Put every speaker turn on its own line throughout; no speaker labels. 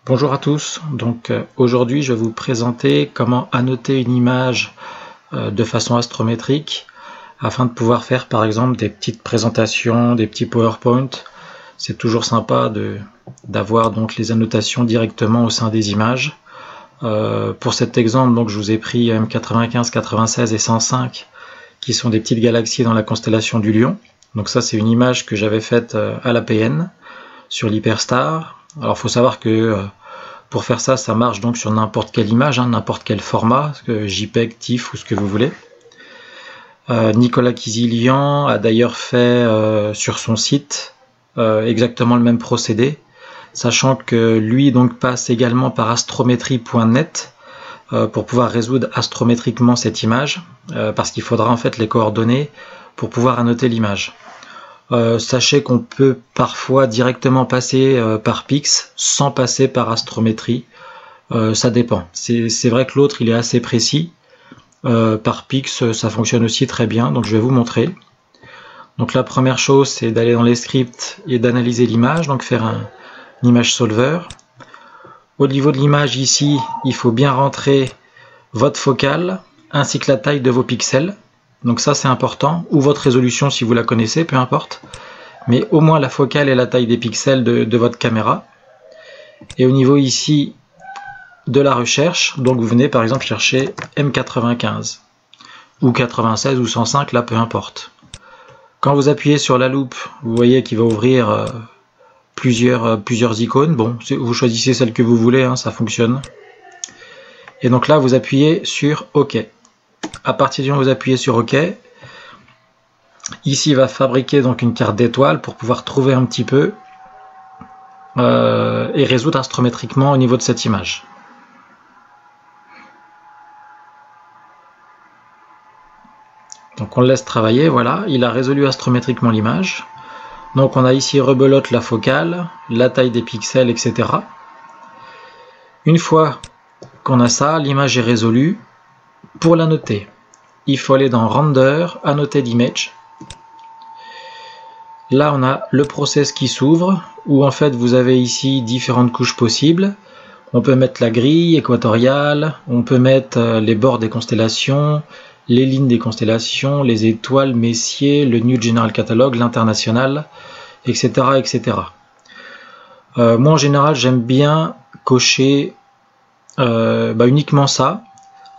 Bonjour à tous, aujourd'hui je vais vous présenter comment annoter une image de façon astrométrique afin de pouvoir faire par exemple des petites présentations, des petits PowerPoint. C'est toujours sympa d'avoir donc les annotations directement au sein des images. Pour cet exemple, donc, je vous ai pris M95, 96 et 105 qui sont des petites galaxies dans la constellation du Lion. Donc ça c'est une image que j'avais faite à l'APN sur l'Hyperstar. Alors il faut savoir que pour faire ça, ça marche donc sur n'importe quelle image, n'importe quel format, JPEG, TIFF ou ce que vous voulez. Nicolas Kizilian a d'ailleurs fait sur son site exactement le même procédé, sachant que lui donc passe également par astrométrie.net pour pouvoir résoudre astrométriquement cette image, parce qu'il faudra en fait les coordonnées pour pouvoir annoter l'image. Sachez qu'on peut parfois directement passer par Pix sans passer par astrométrie, ça dépend. C'est vrai que l'autre il est assez précis, par Pix ça fonctionne aussi très bien, donc je vais vous montrer. Donc la première chose c'est d'aller dans les scripts et d'analyser l'image, donc faire un image solver. Au niveau de l'image ici, il faut bien rentrer votre focale ainsi que la taille de vos pixels. Donc ça c'est important, ou votre résolution si vous la connaissez, peu importe. Mais au moins la focale et la taille des pixels de votre caméra. Et au niveau ici de la recherche, donc vous venez par exemple chercher M95, ou 96 ou 105, là peu importe. Quand vous appuyez sur la loupe, vous voyez qu'il va ouvrir plusieurs icônes. Bon, vous choisissez celle que vous voulez, ça fonctionne. Et donc là vous appuyez sur OK. À partir du moment où vous appuyez sur OK, ici il va fabriquer donc une carte d'étoiles pour pouvoir trouver un petit peu et résoudre astrométriquement au niveau de cette image. Donc on le laisse travailler, voilà, il a résolu astrométriquement l'image. Donc on a ici rebelote la focale, la taille des pixels, etc. Une fois qu'on a ça, l'image est résolue. Pour l'annoter, il faut aller dans Render, Annoted Image. Là, on a le process qui s'ouvre, où en fait vous avez ici différentes couches possibles. On peut mettre la grille équatoriale, on peut mettre les bords des constellations, les lignes des constellations, les étoiles, Messier, le New General Catalog, l'international, etc. etc. Moi en général, j'aime bien cocher uniquement ça.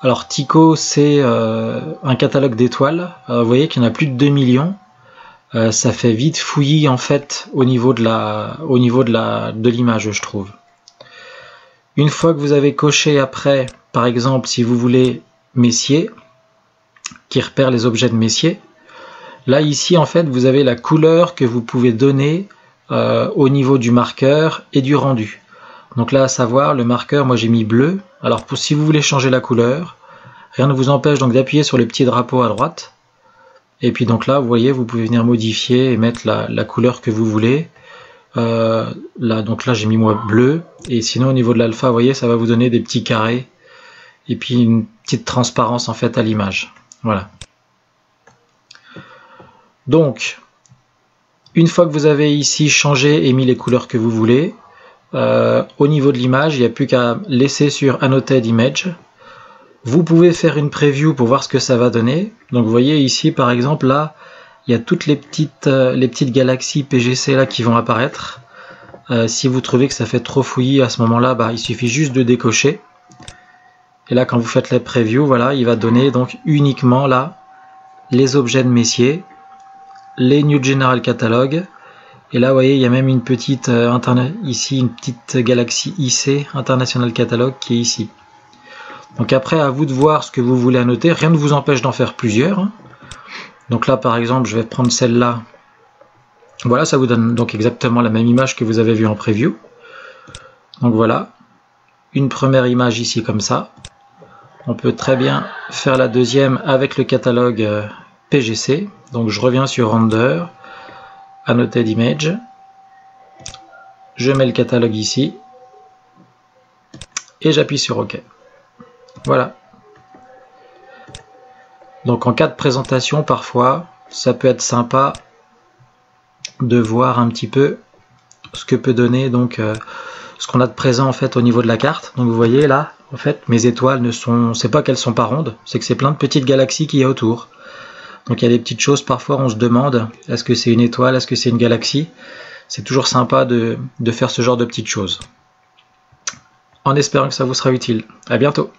Alors Tycho c'est un catalogue d'étoiles, vous voyez qu'il y en a plus de 2 millions, ça fait vite fouillis en fait au niveau de l'image je trouve. Une fois que vous avez coché après, par exemple si vous voulez Messier, qui repère les objets de Messier, là ici en fait vous avez la couleur que vous pouvez donner au niveau du marqueur et du rendu. Donc là à savoir le marqueur, moi j'ai mis bleu. Alors si vous voulez changer la couleur, rien ne vous empêche donc d'appuyer sur le petit drapeau à droite. Et puis donc là vous voyez vous pouvez venir modifier et mettre la couleur que vous voulez. Donc là j'ai mis moi bleu. Et sinon au niveau de l'alpha vous voyez ça va vous donner des petits carrés. Et puis une petite transparence en fait à l'image. Voilà. Donc une fois que vous avez ici changé et mis les couleurs que vous voulez, au niveau de l'image, il n'y a plus qu'à laisser sur Annoted Image. Vous pouvez faire une preview pour voir ce que ça va donner. Donc vous voyez ici par exemple là, il y a toutes les petites galaxies PGC là qui vont apparaître. Si vous trouvez que ça fait trop fouillis à ce moment-là, il suffit juste de décocher. Et là quand vous faites la preview, voilà, il va donner donc uniquement là les objets de Messier, les New General Catalog. Et là, vous voyez, il y a même une petite ici, une petite galaxie IC, International Catalog, qui est ici. Donc après, à vous de voir ce que vous voulez annoter. Rien ne vous empêche d'en faire plusieurs. Donc là, par exemple, je vais prendre celle-là. Voilà, ça vous donne donc exactement la même image que vous avez vue en preview. Donc voilà, une première image ici comme ça. On peut très bien faire la deuxième avec le catalogue PGC. Donc je reviens sur Render. Annoted Image, je mets le catalogue ici et j'appuie sur OK. Voilà. Donc en cas de présentation, parfois, ça peut être sympa de voir un petit peu ce que peut donner donc ce qu'on a de présent en fait au niveau de la carte. Donc vous voyez là, en fait, mes étoiles ne sont, c'est pas qu'elles sont pas rondes, c'est que c'est plein de petites galaxies qu'il y a autour. Donc il y a des petites choses, parfois on se demande, est-ce que c'est une étoile, est-ce que c'est une galaxie? C'est toujours sympa de faire ce genre de petites choses. En espérant que ça vous sera utile. À bientôt.